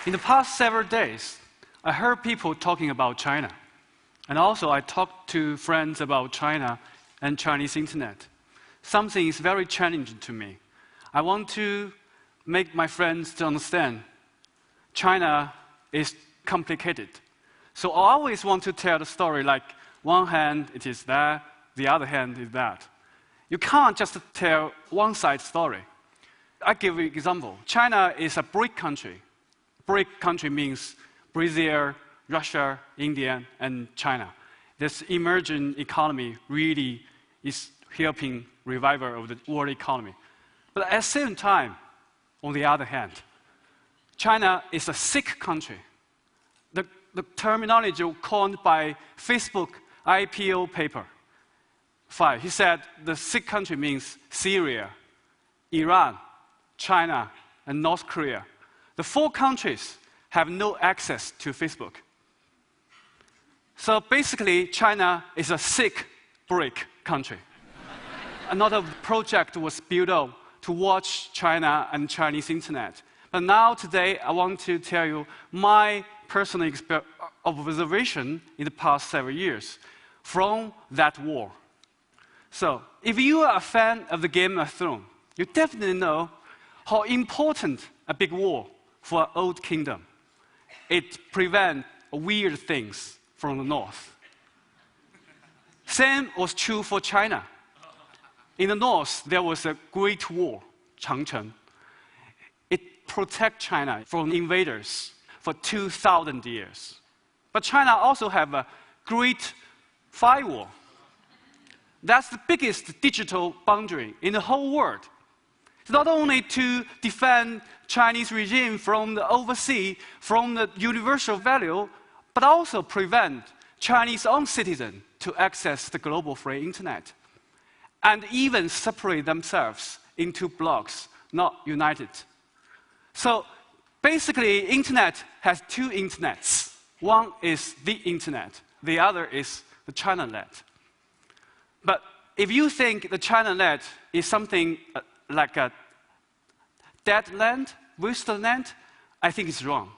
In the past several days, I heard people talking about China. And also, I talked to friends about China and Chinese internet. Something is very challenging to me. I want to make my friends to understand China is complicated. So I always want to tell the story like one hand it is that, the other hand is that. You can't just tell one side story. I give you an example. China is a BRIC country. BRIC country means Brazil, Russia, India, and China. This emerging economy really is helping revival of the world economy. But at the same time, on the other hand, China is a sick country. The terminology coined by Facebook IPO paper 5, he said the sick country means Syria, Iran, China, and North Korea. The 4 countries have no access to Facebook. So basically, China is a sick BRIC country. Another project was built up to watch China and Chinese internet. But now, today, I want to tell you my personal observation in the past several years from that war. So, if you are a fan of the Game of Thrones, you definitely know how important a big war for an old kingdom. It prevents weird things from the north. Same was true for China. In the north, there was a great war, Changcheng. It protected China from invaders for 2,000 years. But China also has a great firewall. That's the biggest digital boundary in the whole world. It's not only to defend Chinese regime from the overseas, from the universal value, but also prevent Chinese own citizens to access the global free internet, and even separate themselves into blocks, not united. So basically, internet has 2 internets. One is the internet, the other is the ChinaNet. But if you think the ChinaNet is something like a dead land, wasteland, I think it's wrong.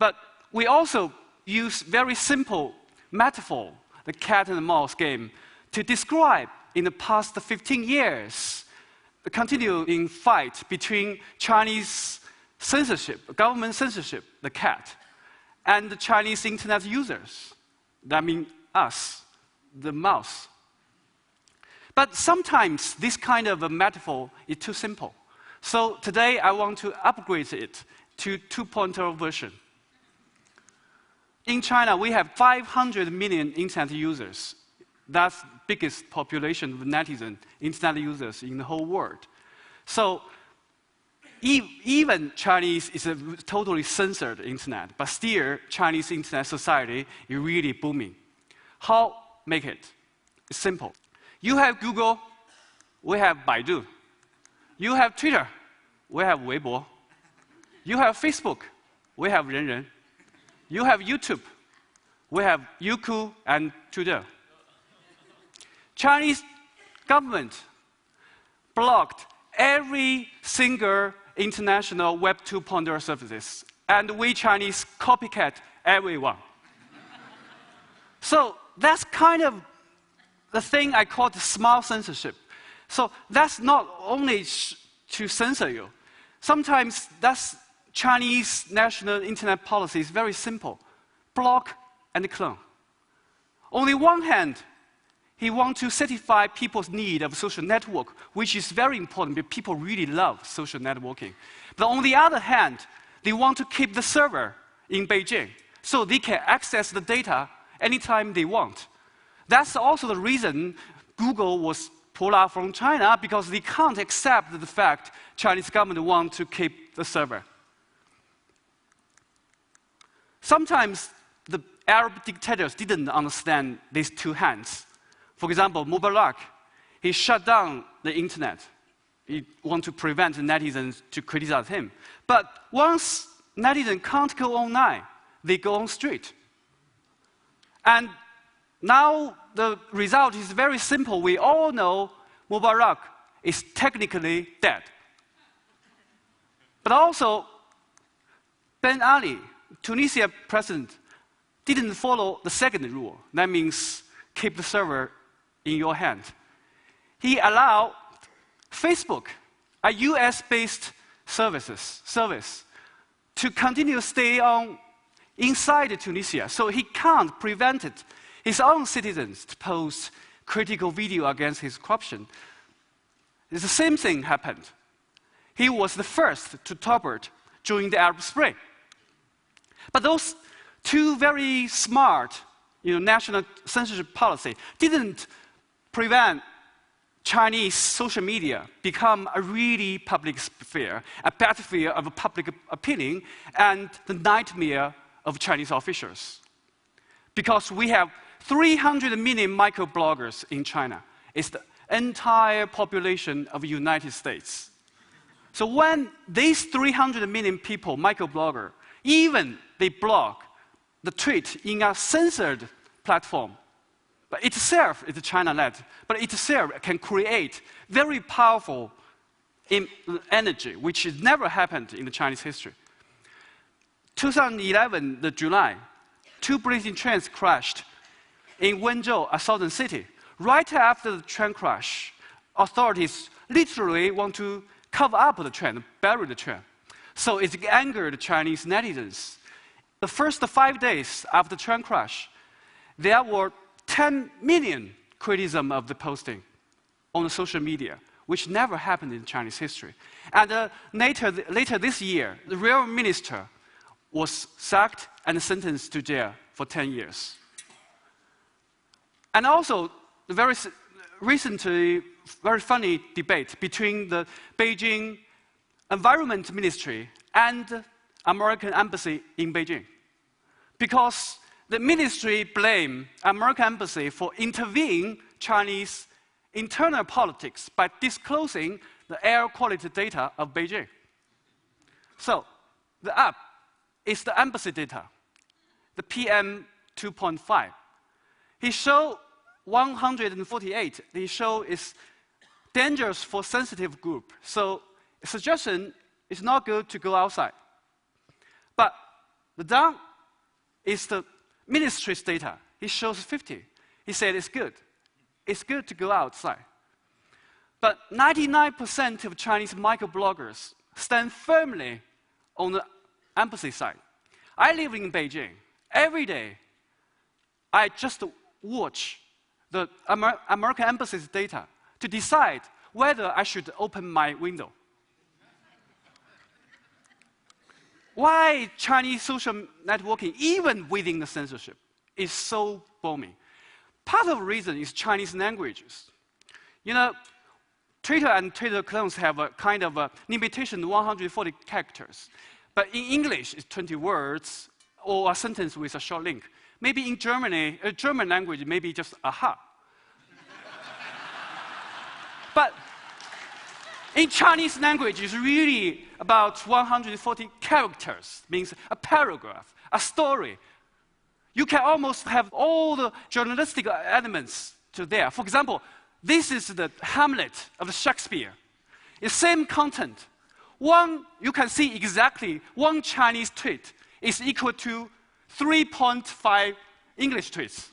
But we also use very simple metaphor, the cat and the mouse game, to describe in the past 15 years the continuing fight between Chinese censorship, government censorship, the cat, and the Chinese internet users. That means us, the mouse. But sometimes this kind of a metaphor is too simple. So today I want to upgrade it to 2.0 version. In China, we have 500 million internet users. That's the biggest population of netizen internet users in the whole world. So even Chinese is a totally censored internet, but still Chinese internet society is really booming. How make it? It's simple. You have Google, we have Baidu. You have Twitter, we have Weibo. You have Facebook, we have Renren. You have YouTube, we have Youku and Tudor. Chinese government blocked every single international Web 2.0 services, and we Chinese copycat everyone. So that's kind of the thing I call the smart censorship. So that's not only to censor you. Sometimes that's Chinese national internet policy is very simple. Block and clone. On the one hand, he wants to satisfy people's need of social network, which is very important because people really love social networking. But on the other hand, they want to keep the server in Beijing so they can access the data anytime they want. That's also the reason Google was pulled out from China, because they can't accept the fact Chinese government wants to keep the server. Sometimes the Arab dictators didn't understand these 2 hands. For example, Mubarak, he shut down the internet. He wanted to prevent the netizens to criticize him. But once netizens can't go online, they go on street. And now the result is very simple. We all know Mubarak is technically dead. But also, Ben Ali, Tunisia president, didn't follow the second rule. That means keep the server in your hand. He allowed Facebook, a US-based service, to continue to stay on inside Tunisia. So he can't prevent his own citizens to post critical video against his corruption. The same thing happened. He was the first to topple it during the Arab Spring. But those two very smart national censorship policy didn't prevent Chinese social media become a really public sphere, a battlefield of public opinion, and the nightmare of Chinese officials. Because we have 300 million microbloggers in China. It's the entire population of the United States. So when these 300 million people, microblogger, even they blog the tweet in a censored platform, but itself is China-led, but itself can create very powerful energy, which has never happened in the Chinese history. 2011, the July, 2 Beijing trains crashed in Wenzhou, a southern city. Right after the train crash, authorities literally want to cover up the train, bury the train. So it angered Chinese netizens. The first 5 days after the train crash, there were 10 million criticism of the posting on the social media, which never happened in Chinese history. And later this year, the real minister was sacked and sentenced to jail for 10 years. And also, the very recently, very funny debate between the Beijing Environment Ministry and American Embassy in Beijing. Because the ministry blamed American Embassy for intervening Chinese internal politics by disclosing the air quality data of Beijing. So, the app is the embassy data, the PM 2.5. He showed 148. He showed is dangerous for sensitive group. So, suggestion is not good to go outside. But the down is the ministry's data. He shows 50. He said it's good. It's good to go outside. But 99% of Chinese microbloggers stand firmly on the embassy side. I live in Beijing. Every day, I just watch the American embassy's data to decide whether I should open my window. Why Chinese social networking, even within the censorship, is so booming? Part of the reason is Chinese languages. Twitter and Twitter clones have a kind of a limitation 140 characters. But in English, it's 20 words or a sentence with a short link. Maybe in Germany, German language, maybe just aha. But in Chinese language, it's really about 140 characters, means a paragraph, a story. You can almost have all the journalistic elements to there. For example, this is the Hamlet of Shakespeare. It's same content. You can see exactly one Chinese tweet is equal to 3.5 English tweets.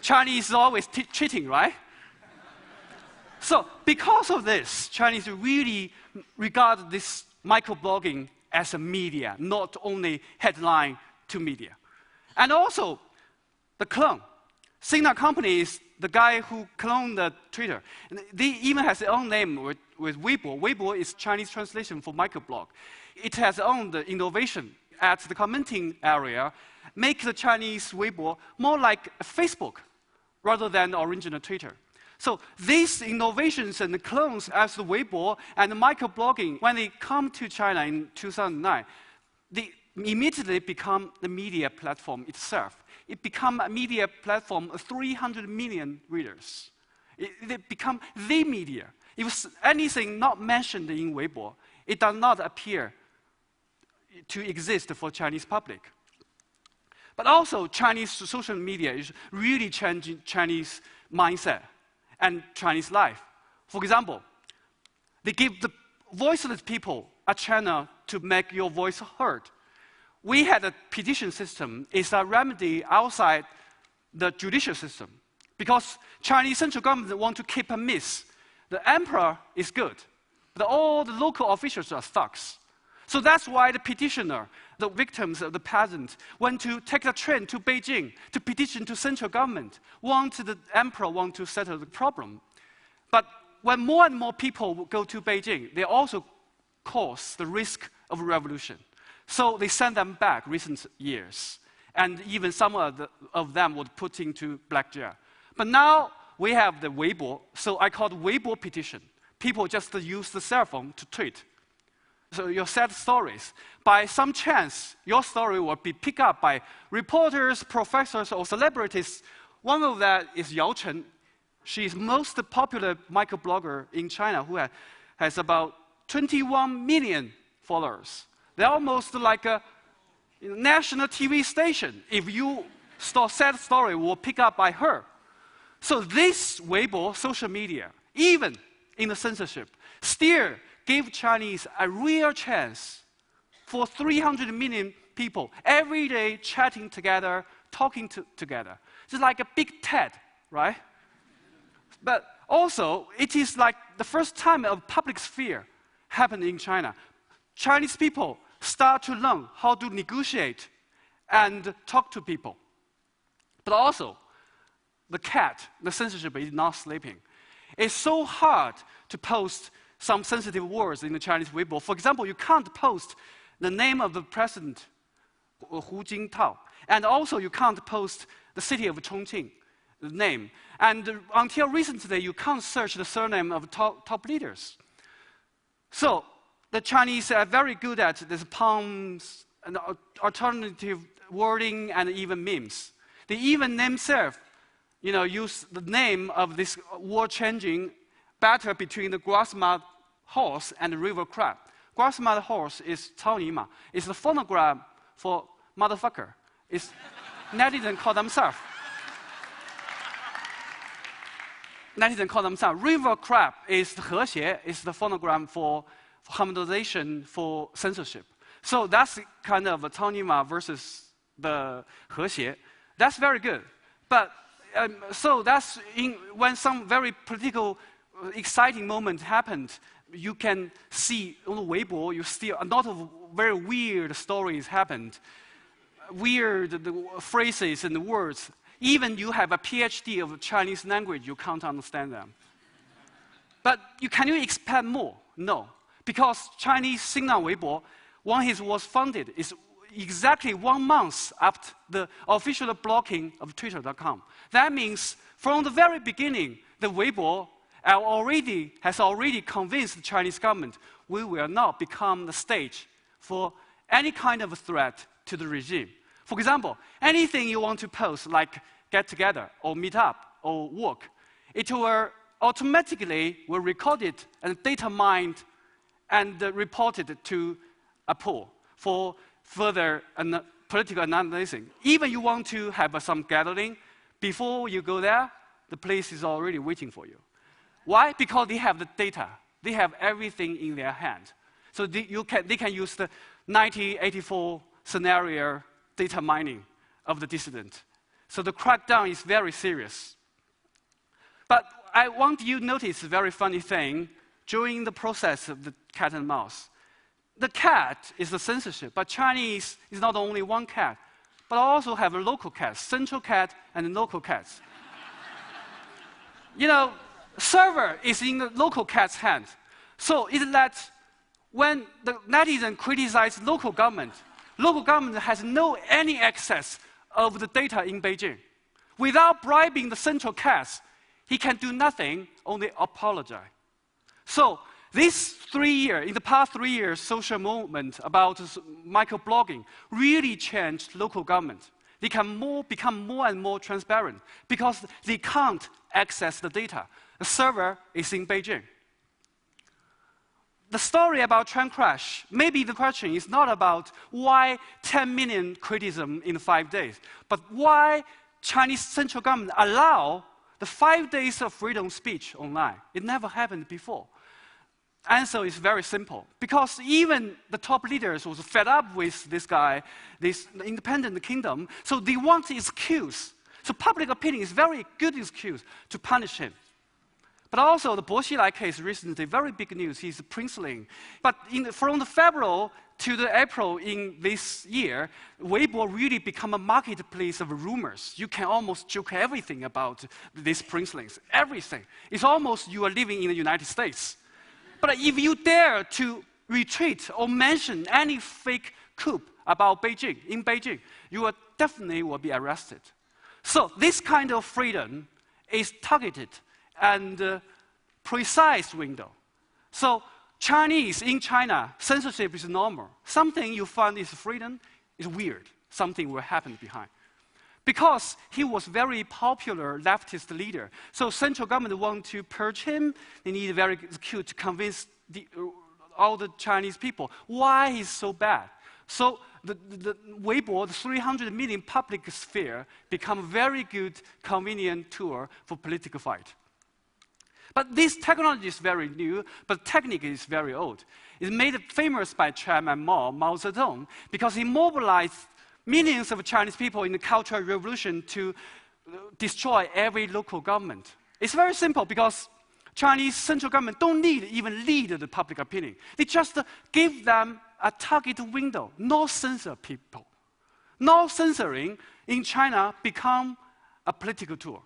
Chinese is always cheating, right? So because of this, Chinese really regard this microblogging as a media, not only headline to media. And also, the clone. Sina Company is the guy who cloned the Twitter. And they even has their own name with Weibo. Weibo is Chinese translation for microblog. It has own the innovation at the commenting area, make the Chinese Weibo more like Facebook rather than original Twitter. So these innovations and the clones as the Weibo and the microblogging, when they come to China in 2009, they immediately become the media platform itself. It become a media platform of 300 million readers. It become the media. If anything not mentioned in Weibo, it does not appear to exist for Chinese public. But also, Chinese social media is really changing Chinese mindset and Chinese life. For example, they give the voiceless people a channel to make your voice heard. we had a petition system. It's a remedy outside the judicial system. Because Chinese central government want to keep a myth. The emperor is good, but all the local officials are thugs. So that's why the petitioner, the victims of the peasant, went to take the train to Beijing to petition to central government, the emperor want to settle the problem. But when more and more people go to Beijing, they also cause the risk of revolution. So they sent them back recent years. And even some of them were put into black jail. But now we have the Weibo, so I call it Weibo petition. People just use the cell phone to tweet. So your sad stories. By some chance, your story will be picked up by reporters, professors, or celebrities. One of that is Yao Chen. She's most popular microblogger in China who has about 21 million followers. They're almost like a national TV station. If you sad story, will pick up by her. So this Weibo, social media, even in the censorship, still gave Chinese a real chance for 300 million people every day chatting together, talking together. It's like a big TED, right? But also, it is like the first time a public sphere happened in China. Chinese people start to learn how to negotiate and talk to people. But also, the censorship is not sleeping. It's so hard to post some sensitive words in the Chinese Weibo. For example, you can't post the name of the president, Jing Zhao. And also, you can't post the city of Chongqing, the name. And until recently, you can't search the surname of top leaders. So, the Chinese are very good at these puns, and alternative wording, and even memes. They even themselves, use the name of this war-changing battle between the grass-mud horse and the river crab. Grass-mud horse is 草泥马. It's the phonogram for motherfucker. It's netizens call themselves. Netizens call themselves. River crab is 和谐, is the phonogram for harmonization for censorship. So that's kind of a 草泥马 versus the 和谐. That's very good. But so that's when some very political, exciting moment happened, you can see on the Weibo, you see a lot of very weird stories happened. Weird phrases and words. Even you have a PhD of Chinese language, you can't understand them. But can you expand more? No. Because Chinese Xingnan Weibo, when it was founded, is exactly 1 month after the official blocking of Twitter.com. That means from the very beginning, the Weibo has already convinced the Chinese government we will not become the stage for any kind of threat to the regime. For example, anything you want to post, like get together or meet up or work, it will automatically record it and data mined and reported to a pool for further political analysis. Even you want to have some gathering, before you go there, the place is already waiting for you. Why? Because they have the data. They have everything in their hand. So they can use the 1984 scenario data mining of the dissident. So the crackdown is very serious. But I want you to notice a very funny thing during the process of the cat and mouse. The cat is the censorship, but Chinese is not only one cat, but also have a local cat, central cat and local cats. Server is in the local cat's hand. So it's that when the netizen criticize local government has no any access of the data in Beijing. Without bribing the central cats, he can do nothing, only apologize. So in the past 3 years, social movement about microblogging really changed local government. They can become more and more transparent because they can't access the data. The server is in Beijing. The story about train crash, maybe the question is not about why 10 million criticism in 5 days, but why Chinese central government allow the 5 days of freedom of speech online. It never happened before. answer is very simple. Because even the top leaders was fed up with this guy, this independent kingdom, so they want an excuse. So public opinion is very good excuse to punish him. But also the Bo Xilai case recently, very big news, he's a princeling. But from the February to the April in this year, Weibo really become a marketplace of rumors. You can almost joke everything about these princelings, everything. It's almost you are living in the United States. But if you dare to retweet or mention any fake coup about Beijing, in Beijing, you will definitely will be arrested. So this kind of freedom is targeted and precise window. So Chinese in China, censorship is normal. Something you find is freedom is weird. Something will happen behind. Because he was very popular leftist leader. So central government want to purge him. They need a very cute to convince all the Chinese people why he's so bad. So the Weibo, the 300 million public sphere, become a very good, convenient tool for political fight. But this technology is very new, but technique is very old. It's made famous by Chairman Mao Zedong, because he mobilized millions of Chinese people in the Cultural Revolution to destroy every local government. It's very simple, because Chinese central government don't need even lead the public opinion. They just give them a target window, no censor people. No censoring in China become a political tool.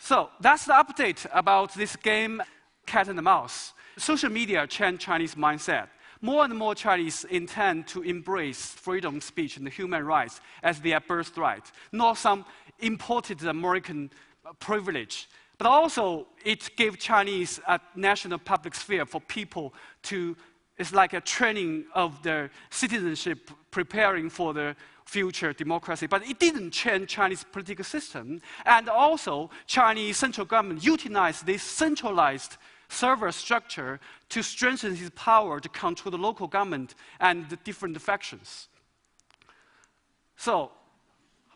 So that's the update about this game, cat and mouse. Social media changed Chinese mindset. More and more Chinese intend to embrace freedom of speech and human rights as their birthright, not some imported American privilege. But also, it gave Chinese a national public sphere for people to, it's like a training of their citizenship, preparing for the future democracy. But it didn't change Chinese political system. And also, Chinese central government utilized this centralized server structure to strengthen his power to control the local government and the different factions. So,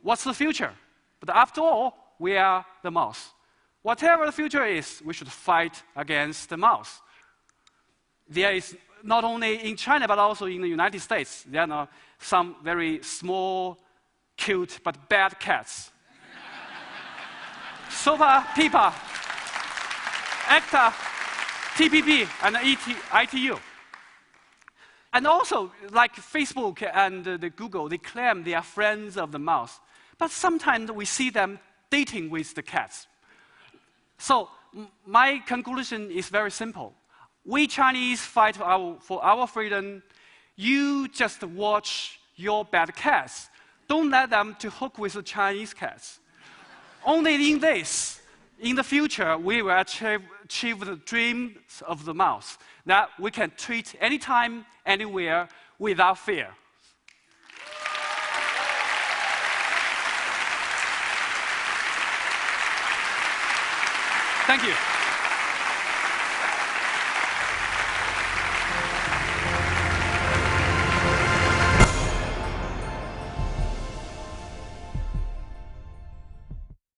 what's the future? But after all, we are the mouse. Whatever the future is, we should fight against the mouse. There is not only in China, but also in the United States, there are some very small, cute, but bad cats. SOPA, PIPA, ACTA, TPP, and ITU. And also, like Facebook and the Google, they claim they are friends of the mouse. But sometimes we see them dating with the cats. So my conclusion is very simple. We Chinese fight for our freedom. You just watch your bad cats. Don't let them to hook with the Chinese cats. Only in this, in the future, we will achieve the dreams of the mouse, that we can tweet anytime, anywhere, without fear. Thank you.